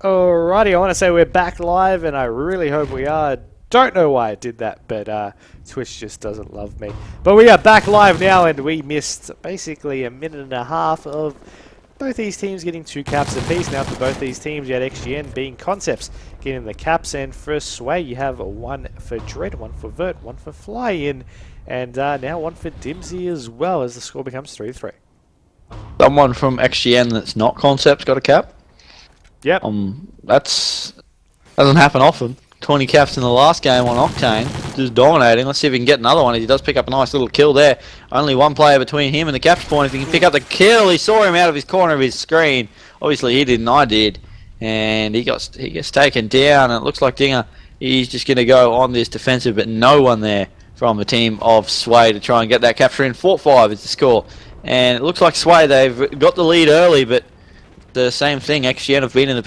Alrighty, I want to say we're back live, and I really hope we are. Don't know why I did that, but Twitch just doesn't love me. But we are back live now, and we missed basically a minute and a half of both these teams getting 2 caps apiece. Now for both these teams, you had XGN being Concepts getting the caps, and for Sway you have one for Dread, one for Vert, one for Fly In, and now one for Dimsy as well, as the score becomes 3-3. Someone from XGN that's not Concepts got a cap. Yep. That's doesn't happen often. 20 caps in the last game on Octane, just dominating. Let's see if he can get another one. He does pick up a nice little kill there. Only one player between him and the capture point. If he can pick up the kill, he saw him out of his corner of his screen. Obviously he didn't, I did, and he gets taken down. And it looks like Dinger, he's just going to go on this defensive, but no one there from the team of Sway to try and get that capture in. 4-5 is the score, and it looks like Sway, they've got the lead early, but the same thing. XGN have been in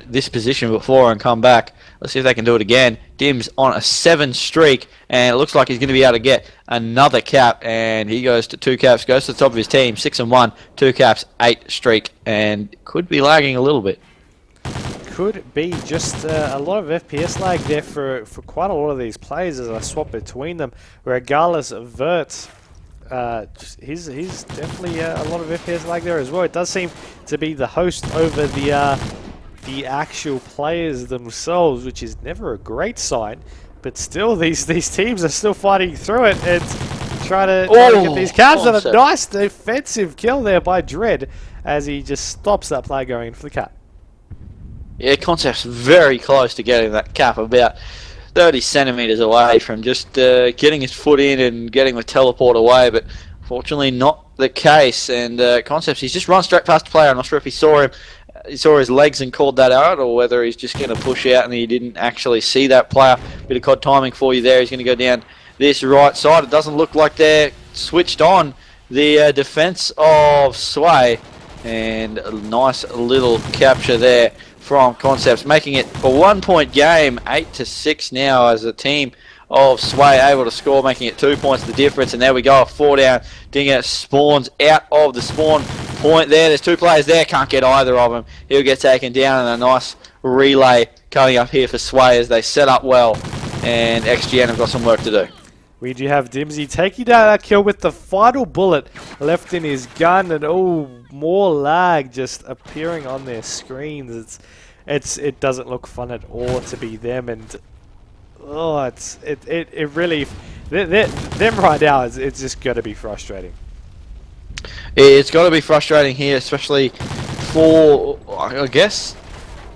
this position before and come back. Let's see if they can do it again. Dim's on a 7 streak, and it looks like he's going to be able to get another cap, and he goes to 2 caps, goes to the top of his team, 6-1, 2 caps, 8 streak, and could be lagging a little bit. Could be just a lot of FPS lag there for quite a lot of these players as I swap between them, regardless of Vert. He's definitely a lot of FPS lag there as well. It does seem to be the host over the actual players themselves, which is never a great sign. But still, these teams are still fighting through it and try to get these caps. And a nice defensive kill there by Dread as he just stops that player going in for the cap. Yeah, Concept's very close to getting that cap, about 30 centimeters away from just getting his foot in and getting the teleport away, but fortunately not the case. And Concepts, he's just run straight past the player. I'm not sure if he saw him, he saw his legs and called that out, or whether he's just going to push out and he didn't actually see that player. Bit of COD timing for you there. He's going to go down this right side. It doesn't look like they're switched on the defense of Sway, and a nice little capture there from Concepts, making it a 1-point game, 8-6 now, as a team of Sway able to score, making it 2 points the difference. And there we go, a 4 down. Dinger spawns out of the spawn point there. There's 2 players there, can't get either of them. He'll get taken down, and a nice relay coming up here for Sway as they set up well, and XGN have got some work to do. We do have Dimsy taking down that kill with the final bullet left in his gun, and more lag just appearing on their screens. It doesn't look fun at all to be them, and it really, them right now, it's just got to be frustrating. It's got to be frustrating here, especially for, I guess,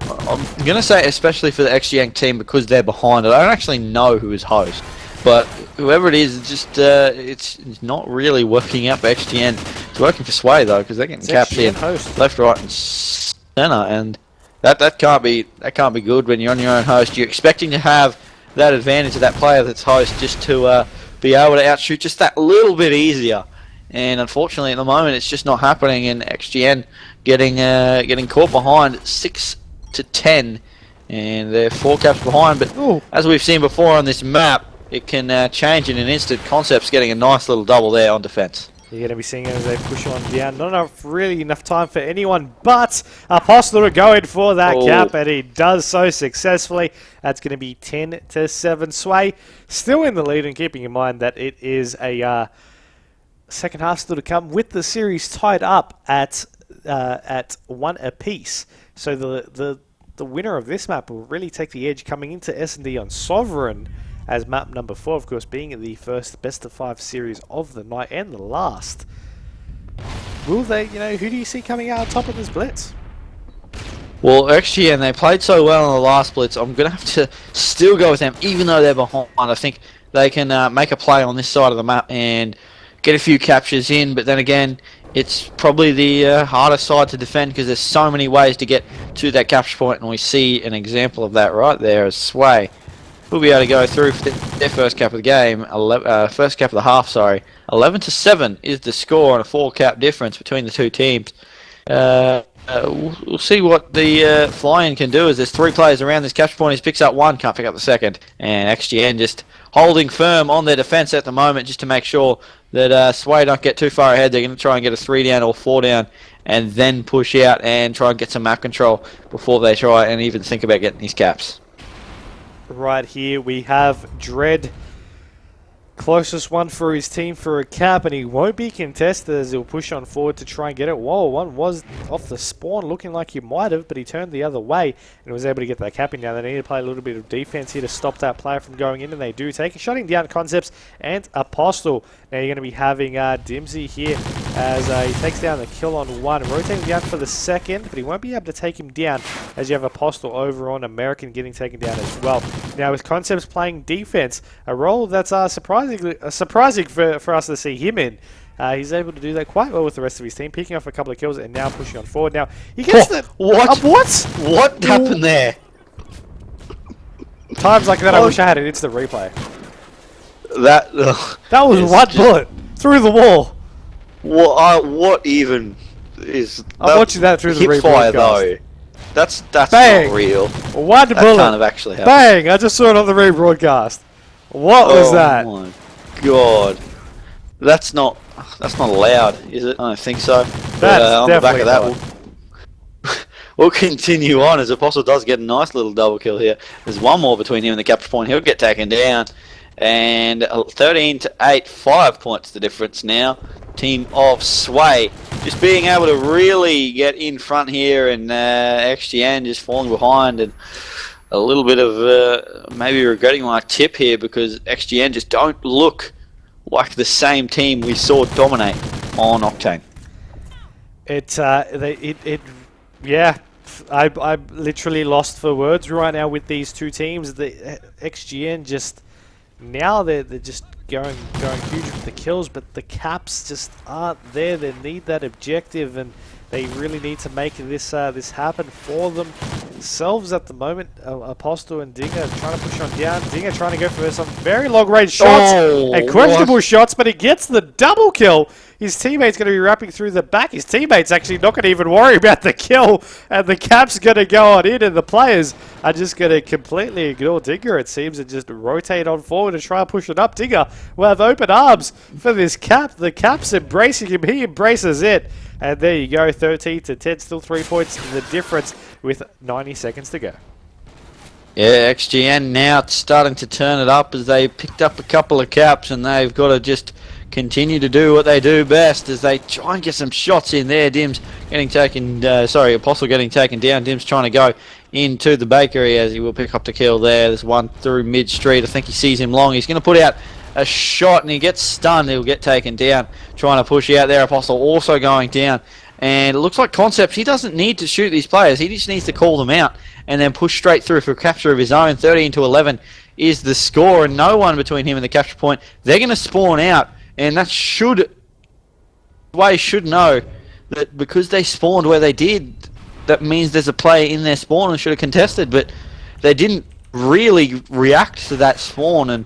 I'm going to say especially for the XGN team, because they're behind. I don't actually know who is host, but whoever it is, it's not really working out for XGN. It's working for Sway though, because they're getting caps in left, right, and center, and that can't be good when you're on your own host. You're expecting to have that advantage of that player that's host, just to be able to outshoot just that little bit easier. And unfortunately, at the moment, it's just not happening. And XGN getting caught behind 6-10, and they're 4 caps behind. But as we've seen before on this map, it can change in an instant. Concepts getting a nice little double there on defense. You're going to be seeing it as they push on down. Not really enough time for anyone but Apostle to go in for that cap, and he does so successfully. That's going to be 10-7. Sway still in the lead, and keeping in mind that it is a second half still to come, with the series tied up at 1 apiece. So the winner of this map will really take the edge coming into S&D on Sovereign, as map number 4, of course, being the first best-of-5 series of the night and the last. Will they, who do you see coming out on top of this blitz? Well, XGN, they played so well in the last blitz. I'm going to have to still go with them, even though they're behind. I think they can make a play on this side of the map and get a few captures in, but then again, it's probably the harder side to defend, because there's so many ways to get to that capture point, and we see an example of that right there as Sway will be able to go through for their first cap of the game, first cap of the half, sorry. 11-7 is the score, and a 4 cap difference between the 2 teams. We'll see what the fly-in can do, as there's 3 players around this capture point. He picks up 1, can't pick up the second, and XGN just holding firm on their defense at the moment just to make sure that Sway don't get too far ahead. They're going to try and get a 3 down or 4 down and then push out and try and get some map control before they try and even think about getting these caps. Right here we have Dread, closest one for his team for a cap, and he won't be contested as he'll push on forward to try and get it. Whoa, one was off the spawn looking like he might have, but he turned the other way and was able to get that capping down. They need to play a little bit of defense here to stop that player from going in, and they do take it, shutting down Concepts and Apostle. Now you're going to be having Dimsy here as he takes down the kill on one, rotating down for the second, but he won't be able to take him down as you have Apostle over on American getting taken down as well. Now with Concepts playing defense, a role that's surprising for us to see him in. He's able to do that quite well with the rest of his team, picking off a couple of kills and now pushing on forward. Now he gets what? What happened there? Times like that, I wish I had an instant replay. That was one bullet through the wall. What even is? I'm watching that through the replay though. That's bang. Not real. One bullet. That can't have actually happened. Bang! I just saw it on the rebroadcast. What was that? Oh my god. That's not allowed, is it? I don't think so. That's on the back of definitely that, we'll continue on as Apostle does get a nice little double kill here. There's one more between him and the capture point. He'll get taken down. And 13 to 8, 5 points the difference now. Team of Sway just being able to really get in front here, and XGN just falling behind, and a little bit of maybe regretting my tip here because XGN just don't look like the same team we saw dominate on Octane. Yeah. I'm literally lost for words right now with these two teams. The XGN just now they're just going huge with the kills, but the caps just aren't there. They need that objective, and they really need to make this this happen for themselves at the moment. Apostle and Dinger trying to push on down. Dinger trying to go for some very long range shots and questionable shots, but he gets the double kill. His teammate's going to be wrapping through the back. His teammate's actually not going to even worry about the kill, and the cap's going to go on in, and the players are just going to completely ignore Dinger, it seems, and just rotate on forward and try and push it up. Dinger will have open arms for this cap. The cap's embracing him. He embraces it. And there you go, 13 to 10, still 3 points to the difference with 90 seconds to go. Yeah, XGN now starting to turn it up as they picked up a couple of caps, and they've got to just continue to do what they do best as they try and get some shots in there. Dim's getting taken, Apostle getting taken down. Dim's trying to go into the bakery as he will pick up the kill there. There's one through mid-street. I think he sees him long. He's going to put out a shot and he gets stunned. He'll get taken down. Trying to push out there. Apostle also going down. And it looks like Concept, he doesn't need to shoot these players. He just needs to call them out and then push straight through for capture of his own. 13 to 11 is the score, and no one between him and the capture point. They're going to spawn out, and that should know that because they spawned where they did, that means there's a player in their spawn and should have contested, but they didn't really react to that spawn, and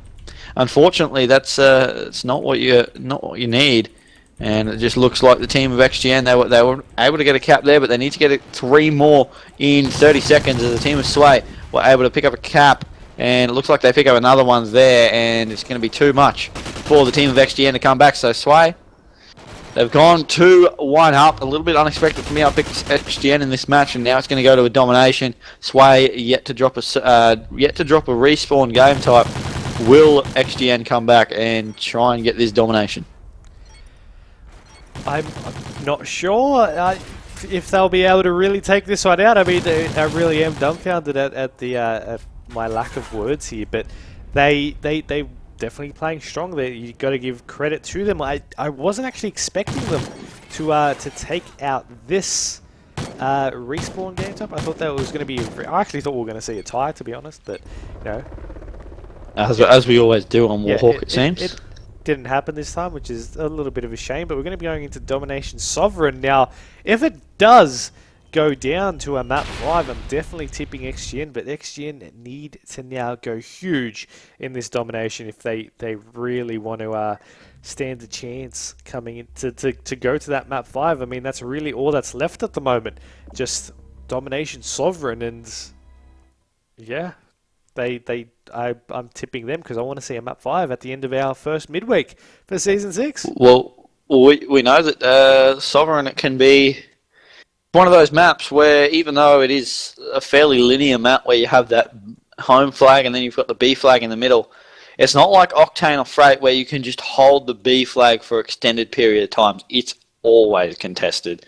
unfortunately that's it's not what you need. And it just looks like the team of XGN, they were able to get a cap there, but they need to get 3 more in 30 seconds as the team of Sway were able to pick up a cap, and it looks like they pick up another one there, and it's going to be too much for the team of XGN to come back. So Sway, they've gone 2-1 up, a little bit unexpected for me. I picked XGN in this match, and now it's going to go to a domination. Sway yet to drop a respawn game type. Will XGN come back and try and get this domination? I'm not sure if they'll be able to really take this one out. I mean, I really am dumbfounded at my lack of words here, but they definitely playing strong. You got to give credit to them. I wasn't actually expecting them to take out this respawn game type. I thought that was going to be. I actually thought we were going to see a tie, to be honest. But you know, as we always do on Warhawk, it seems. It didn't happen this time, which is a little bit of a shame, but we're going to be going into Domination Sovereign now. If it does go down to a map 5, I'm definitely tipping XGN, but XGN need to now go huge in this domination if they really want to stand a chance coming in to go to that map 5. I mean, that's really all that's left at the moment, just Domination Sovereign, and yeah, I'm tipping them because I want to see a map 5 at the end of our first midweek for season 6. Well, we know that Sovereign can be one of those maps where, even though it is a fairly linear map where you have that home flag and then you've got the B flag in the middle, it's not like Octane or Freight where you can just hold the B flag for extended period of times. It's always contested,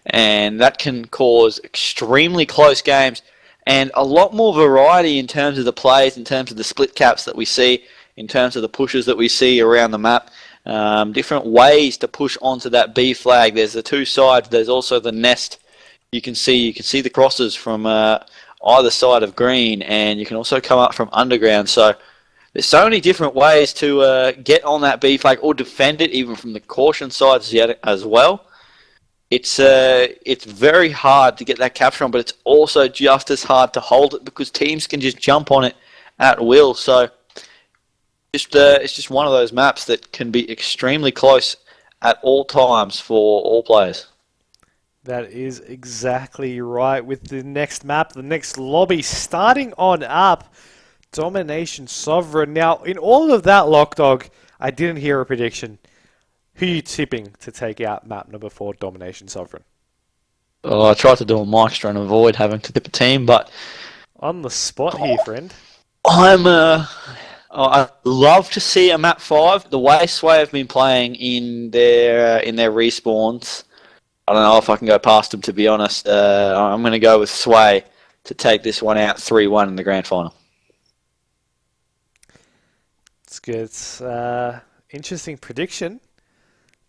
and that can cause extremely close games and a lot more variety in terms of the plays, in terms of the split caps that we see, in terms of the pushes that we see around the map. Different ways to push onto that B flag. There's the two sides. There's also the nest. You can see the crosses from either side of green, and you can also come up from underground. So there's so many different ways to get on that B flag or defend it, even from the caution sides as well. It's very hard to get that capture on, but it's also just as hard to hold it because teams can just jump on it at will. So it's just one of those maps that can be extremely close at all times for all players. That is exactly right. With the next map, the next lobby starting on up, Domination Sovereign. Now, in all of that, Lachdog, I didn't hear a prediction. Who are you tipping to take out map number 4, Domination Sovereign? Oh, I tried to do a Myksta and avoid having to tip a team, but on the spot here, friend. I'd love to see a map 5. The way Sway have been playing in their respawns, I don't know if I can go past them, to be honest. I'm going to go with Sway to take this one out 3-1 in the grand final. It's good. It's interesting prediction,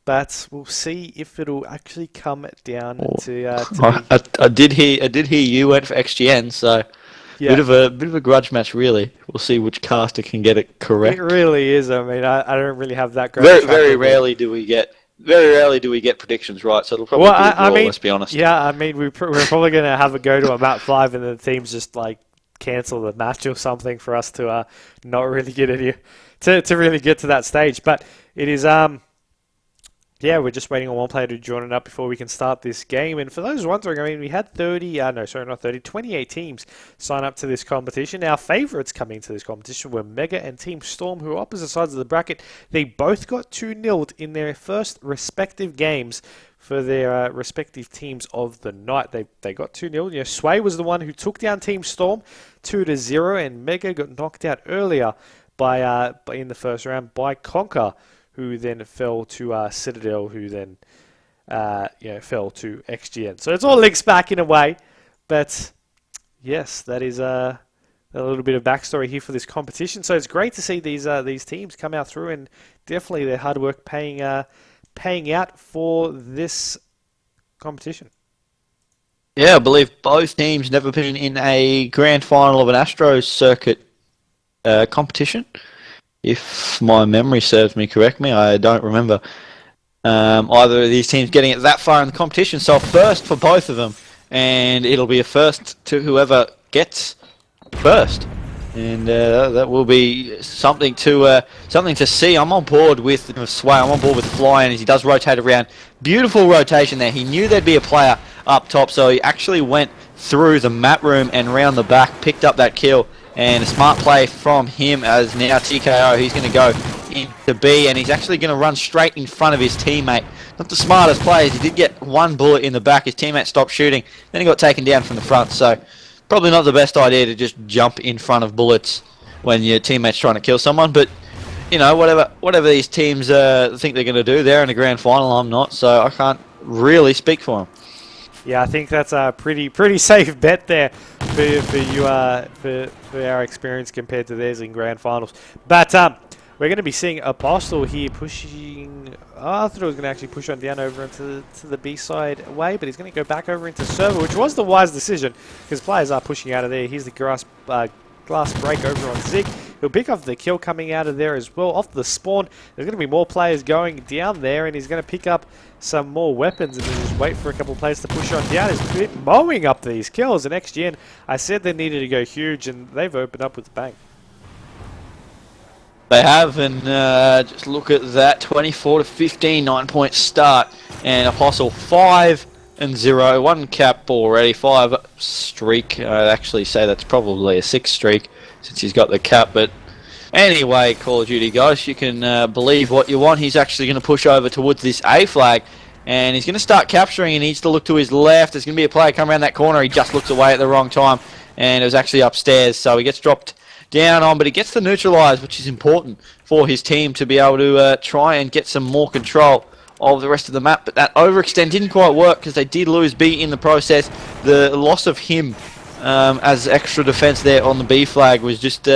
but we'll see if it'll actually come down to. I did hear you went for XGN, so yeah. bit of a grudge match, really. We'll see which caster can get it correct. It really is. I mean, I don't really have that great. Very rarely do we get predictions right, so it'll probably be a draw, let's be honest. Yeah, I mean, we're probably going to have a go to a map 5 and the teams just like cancel the match or something for us to not really get any to really get to that stage. But it is yeah, we're just waiting on one player to join it up before we can start this game. And for those wondering, I mean, we had 28 teams sign up to this competition. Our favourites coming to this competition were Mega and Team Storm, who are opposite sides of the bracket. They both got 2-0 in their first respective games for their respective teams of the night. They got 2-0. You know, Sway was the one who took down Team Storm 2-0, and Mega got knocked out earlier by in the first round by Conquer, who then fell to Citadel, who then fell to XGN. So it's all links back in a way, but yes, that is a little bit of backstory here for this competition. So it's great to see these teams come out through, and definitely their hard work paying out for this competition. Yeah, I believe both teams never been in a grand final of an ASTRO circuit competition. If my memory serves me correctly, I don't remember either of these teams getting it that far in the competition. So a first for both of them, and it'll be a first to whoever gets first, and that will be something to see. I'm on board with Sway. I'm on board with Flying as he does rotate around. Beautiful rotation there. He knew there'd be a player up top, so he actually went through the map room and round the back, picked up that kill. And a smart play from him as now TKO, he's going to go into B, and he's actually going to run straight in front of his teammate. Not the smartest plays. He did get one bullet in the back. His teammate stopped shooting. Then he got taken down from the front. So probably not the best idea to just jump in front of bullets when your teammate's trying to kill someone. But, you know, whatever these teams think they're going to do, they're in the grand final. I'm not, so I can't really speak for them. Yeah, I think that's a pretty safe bet there for you for our experience compared to theirs in grand finals. But we're going to be seeing Apostle here pushing. Oh, I thought it was going to actually push on down over into the B side away, but he's going to go back over into server, which was the wise decision because players are pushing out of there. Here's the glass break over on Zig. He'll pick up the kill coming out of there as well. Off the spawn, there's going to be more players going down there, and he's going to pick up some more weapons and then just wait for a couple of players to push on down. He's mowing up these kills, and XGN, I said they needed to go huge, and they've opened up with a bang. They have, and just look at that, 24-15, 9-point start, and Apostle 5 5-0. 1 cap already, 5 streak. I'd actually say that's probably a 6 streak since he's got the cap. But anyway, Call of Duty guys, you can believe what you want. He's actually going to push over towards this A flag. And he's going to start capturing. He needs to look to his left. There's going to be a player come around that corner. He just looks away at the wrong time. And it was actually upstairs. So he gets dropped down on. But he gets to neutralise, which is important for his team to be able to try and get some more control of the rest of the map. But that overextend didn't quite work because they did lose B in the process. The loss of him as extra defence there on the B flag was just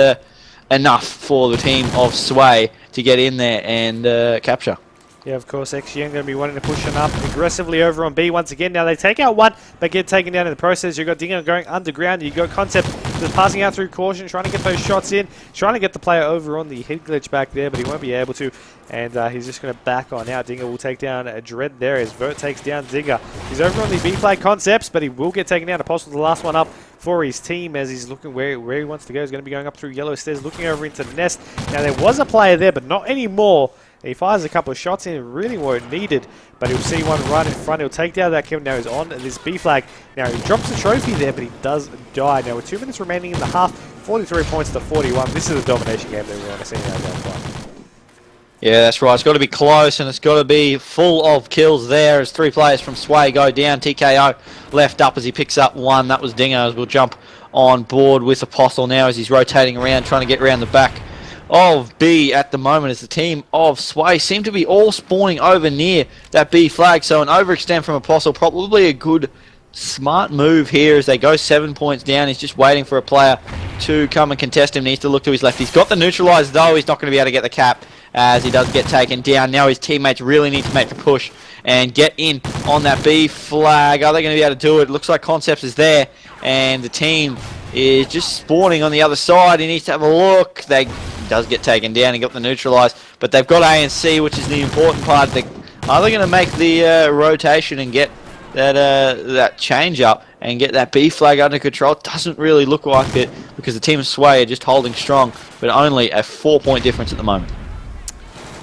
enough for the team of Sway to get in there and capture. Yeah, of course, XGN going to be wanting to push them up aggressively over on B once again. Now they take out one, but get taken down in the process. You've got Dinger going underground. You've got Concept just passing out through caution, trying to get those shots in, trying to get the player over on the head glitch back there, but he won't be able to. And he's just going to back on out. Dinger will take down Dread there as Vert takes down Dinger. He's over on the B flag Concepts, but he will get taken down. Apostle, the last one up for his team as he's looking where he wants to go. He's going to be going up through yellow stairs, looking over into the nest. Now there was a player there, but not anymore. He fires a couple of shots in, really weren't needed, but he'll see one right in front. He'll take down that kill. Now he's on this B flag. Now he drops the trophy there, but he does die. Now with 2 minutes remaining in the half, 43 points to 41. This is a domination game that we want to see now going forward. Yeah, that's right. It's got to be close, and it's got to be full of kills there as 3 players from Sway go down. TKO left up as he picks up one. That was Dinger as we'll jump on board with Apostle now as he's rotating around, trying to get around the back of B at the moment as the team of Sway seem to be all spawning over near that B flag. So an overextend from Apostle, probably a good, smart move here as they go 7 points down. He's just waiting for a player to come and contest him. Needs to look to his left. He's got the neutralize though. He's not going to be able to get the cap as he does get taken down. Now his teammates really need to make the push and get in on that B flag. Are they going to be able to do it? Looks like Concepts is there and the team is just spawning on the other side. He needs to have a look. He does get taken down and got the neutralize, but they've got A and C, which is the important part. Are they going to make the rotation and get that change up and get that B flag under control? It doesn't really look like it because the team of Sway are just holding strong, but only a 4-point difference at the moment.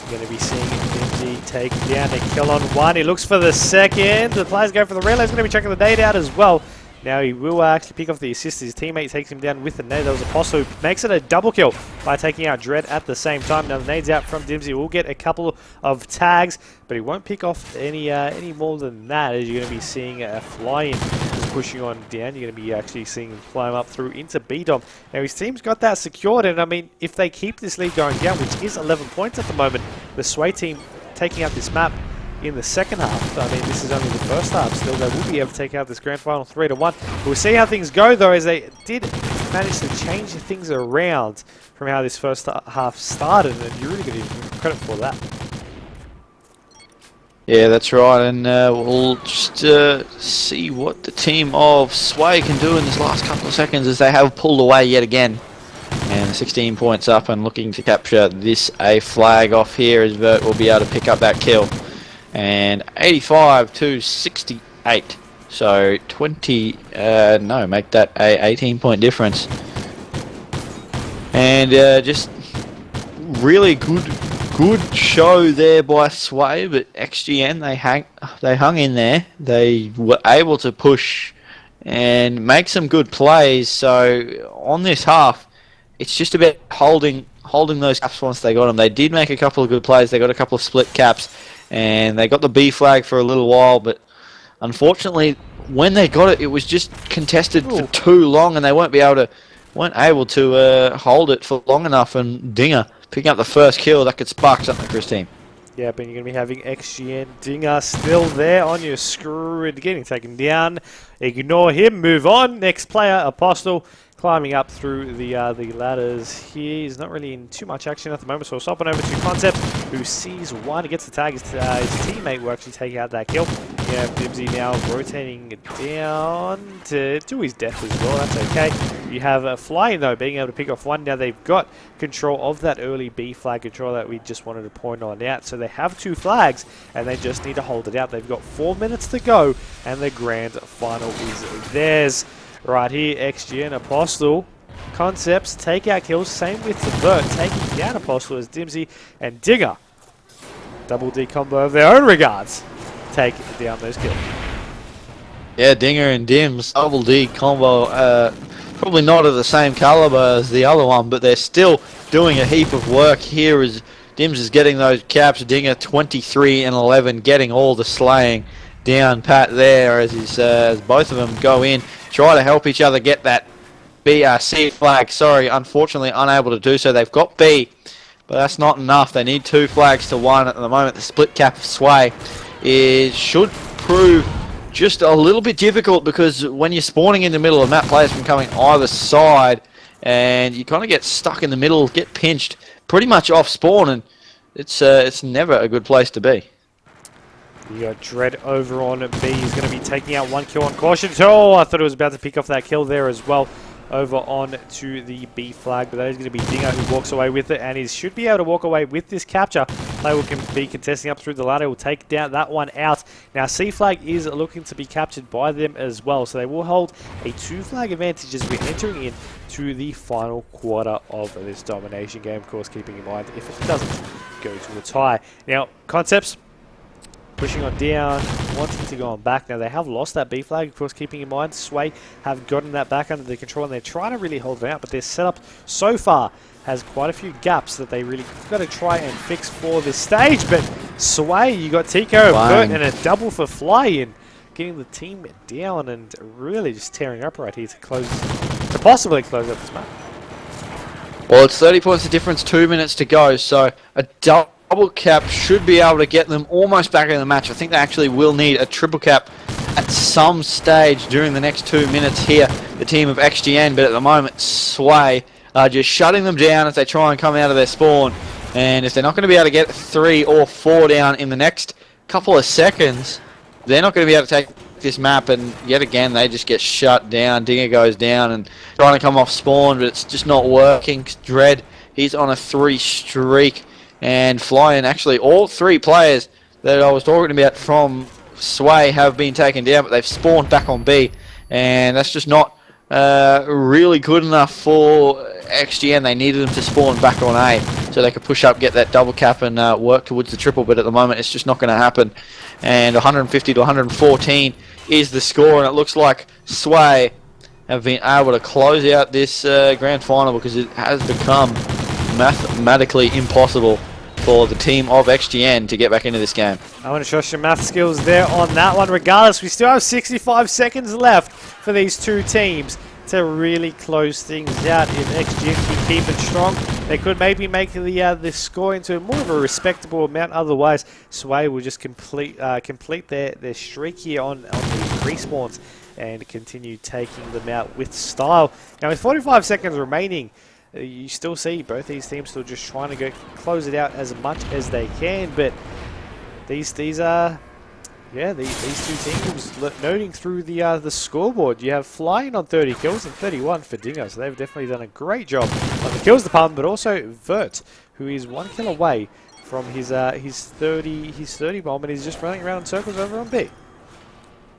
You're going to be seeing Dimsy take down a kill on one. He looks for the second. The players go for the relay. He's going to be checking the nade out as well. Now he will actually pick off the assist. His teammate takes him down with the nade. That was Apostle who makes it a double kill by taking out Dread at the same time. Now the nade's out from Dimsy. We'll get a couple of tags, but he won't pick off any more than that. As you're going to be seeing a fly-in just pushing on down. You're going to be actually seeing him climb up through into B-Dom. Now his team's got that secured, and I mean, if they keep this lead going down, which is 11 points at the moment, the Sway team taking out this map in the second half. I mean, this is only the first half still. They will be able to take out this grand final 3-1. We'll see how things go, though, as they did manage to change things around from how this first half started, and you're really going to give them credit for that. Yeah, that's right, and we'll just see what the team of Sway can do in this last couple of seconds as they have pulled away yet again. And 16 points up and looking to capture this A flag off here as Vert will be able to pick up that kill. And 85 to 68, so make that a 18-point difference. And just really good show there by Sway, but XGN they hung in there. They were able to push and make some good plays. So on this half, it's just about holding those caps once they got them. They did make a couple of good plays. They got a couple of split caps. And they got the B flag for a little while, but unfortunately, when they got it, it was just contested for too long, and they weren't able to hold it for long enough. And Dinger picking up the first kill, that could spark something for his team. Yeah, but you're going to be having XGN Dinger still there on your screen, getting taken down. Ignore him, move on. Next player, Apostle, climbing up through the ladders here. He's not really in too much action at the moment, so we'll swap on over to Concept, who sees one, gets the tag. His teammate will actually take out that kill. Yeah, Dimsy now rotating down to his death as well. That's okay. You have a flying though, being able to pick off one. Now they've got control of that early B flag control that we just wanted to point on out. So they have 2 flags, and they just need to hold it out. They've got 4 minutes to go, and the grand final is theirs. Right here, XGN, Apostle, Concepts, take out kills, same with the Vert, taking down Apostle as Dimsy and Dinger. Double D combo of their own regards, take down those kills. Yeah, Dinger and Dims, double D combo. Probably not of the same caliber as the other one, but they're still doing a heap of work here as Dims is getting those caps. Dinger 23 and 11, getting all the slaying down pat there as both of them go in, try to help each other get that C flag. Sorry, unfortunately unable to do so. They've got B, but that's not enough. They need 2 flags to 1 at the moment. The split cap of Sway should prove just a little bit difficult, because when you're spawning in the middle of the map, players from coming either side, and you kind of get stuck in the middle, get pinched pretty much off spawn, and it's never a good place to be. You got Dread over on B. He's going to be taking out 1 kill on caution. Oh, I thought he was about to pick off that kill there as well. Over on to the B flag, but that is going to be Dinger who walks away with it, and he should be able to walk away with this capture. They will be contesting up through the ladder. Will take down that one out. Now C flag is looking to be captured by them as well, so they will hold a 2 flag advantage as we're entering in to the final quarter of this domination game. Of course, keeping in mind if it doesn't go to a tie. Now Concepts pushing on down, wanting to go on back. Now they have lost that B flag, of course, keeping in mind Sway have gotten that back under their control, and they're trying to really hold it out, but their setup so far has quite a few gaps that they really got to try and fix for this stage. But Sway, you got Tico, Bert, and a double for Fly in, getting the team down and really just tearing up right here to possibly close up this match. Well, it's 30 points of difference, 2 minutes to go, so a double cap should be able to get them almost back in the match. I think they actually will need a triple cap at some stage during the next 2 minutes here, the team of XGN, but at the moment Sway are just shutting them down as they try and come out of their spawn, and if they're not going to be able to get 3 or 4 down in the next couple of seconds, they're not going to be able to take this map, and yet again they just get shut down. Dinger goes down and trying to come off spawn, but it's just not working. Dread, he's on a 3 streak, and Flying, actually all 3 players that I was talking about from Sway have been taken down, but they've spawned back on B, and that's just not really good enough for XGN. They needed them to spawn back on A so they could push up, get that double cap, and work towards the triple, but at the moment it's just not going to happen. And 150 to 114 is the score, and it looks like Sway have been able to close out this grand final, because it has become mathematically impossible for the team of XGN to get back into this game. I want to trust your math skills there on that one. Regardless, we still have 65 seconds left for these 2 teams to really close things out. If XGN can keep it strong, they could maybe make the score into more of a respectable amount. Otherwise, Sway will just complete their streak here on these respawns and continue taking them out with style. Now, with 45 seconds remaining, you still see both these teams still just trying to close it out as much as they can, but these two teams noting through the scoreboard. You have Flying on 30 kills and 31 for Dingo, so they've definitely done a great job on the kills department, but also Vert, who is 1 kill away from his 30 bomb, and he's just running around in circles over on B.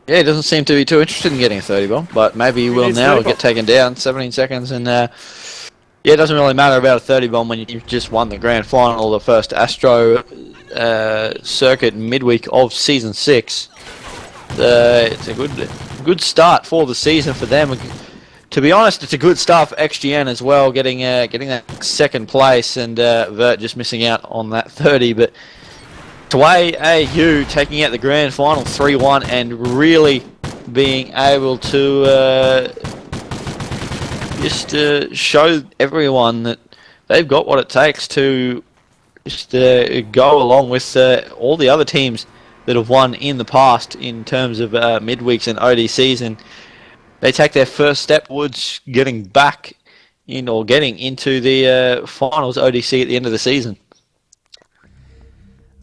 Yeah, he doesn't seem to be too interested in getting a 30 bomb, but maybe he will now. He'll get taken down. 17 seconds, and yeah, it doesn't really matter about a 30 bomb when you've just won the grand final, the first ASTRO circuit midweek of Season 6. It's a good start for the season for them. To be honest, it's a good start for XGN as well, getting that 2nd place, and Vert just missing out on that 30. But Sway AU taking out the grand final 3-1 and really being able to just show everyone that they've got what it takes to just go along with all the other teams that have won in the past in terms of midweeks and ODCs, and they take their first step towards getting back in, or getting into the finals ODC at the end of the season.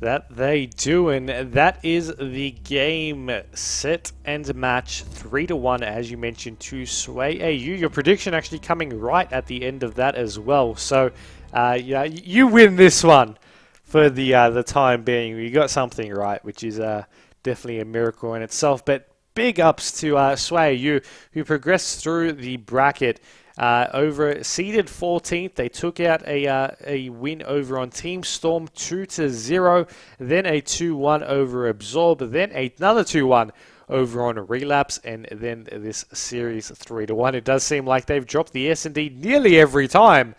That they do, and that is the game. Set and match 3-1, as you mentioned, to Sway AU. Your prediction actually coming right at the end of that as well. So, yeah, you win this one for the time being. You got something right, which is definitely a miracle in itself. But big ups to Sway AU, who progressed through the bracket. Over seeded 14th, they took out a win over on Team Storm 2-0, then a 2-1 over Absorb, then another 2-1 over on Relapse, and then this series 3-1. It does seem like they've dropped the S&D nearly every time,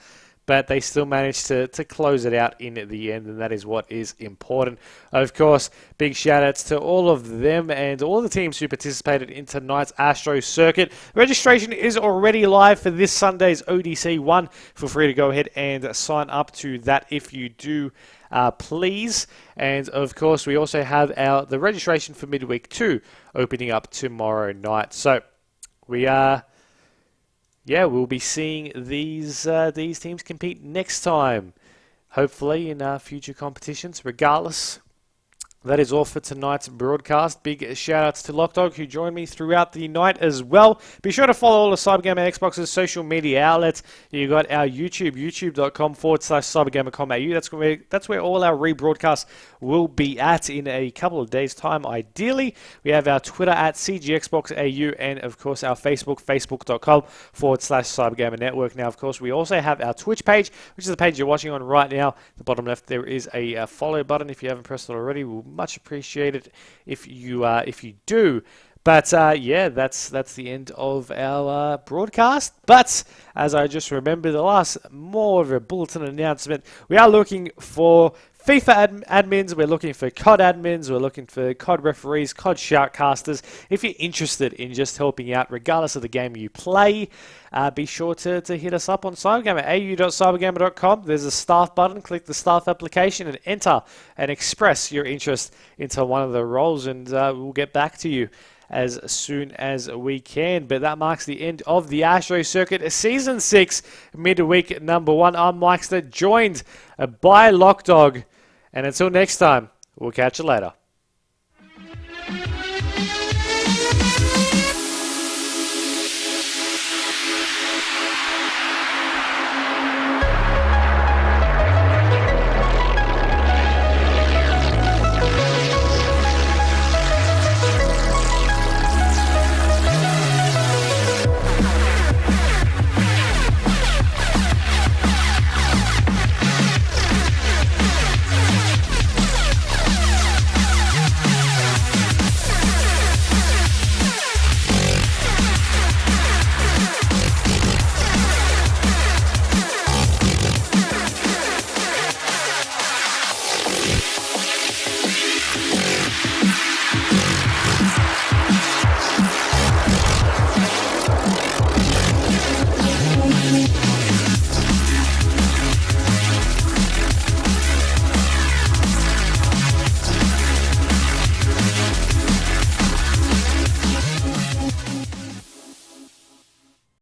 but they still managed to close it out in the end, and that is what is important. Of course, big shout-outs to all of them and all the teams who participated in tonight's ASTRO circuit. Registration is already live for this Sunday's ODC 1. Feel free to go ahead and sign up to that if you do, please. And, of course, we also have the registration for Midweek 2 opening up tomorrow night. So, we are... yeah, we'll be seeing these teams compete next time, hopefully in future competitions. Regardless, that is all for tonight's broadcast. Big shout-outs to lachdog, who joined me throughout the night as well. Be sure to follow all the CyberGamer Xbox's social media outlets. You got our YouTube, youtube.com/CyberGamer.com.au. That's where all our rebroadcasts will be at in a couple of days' time, ideally. We have our Twitter at CGXboxAU, and of course our Facebook, facebook.com/CyberGamer Network. Now, of course, we also have our Twitch page, which is the page you're watching on right now. At the bottom left, there is a follow button. If you haven't pressed it already, we'll much appreciate it if you do. But yeah, that's the end of our broadcast. But as I just remembered, the last more of a bulletin announcement, we are looking for FIFA admins, we're looking for COD admins, we're looking for COD referees, COD shoutcasters. If you're interested in just helping out, regardless of the game you play, be sure to hit us up on CyberGamer, au.cybergamer.com. There's a staff button. Click the staff application and enter and express your interest into one of the roles, and we'll get back to you as soon as we can. But that marks the end of the ASTRO circuit, Season 6, Midweek number 1. I'm Myksta, joined by lachdog. And until next time, we'll catch you later.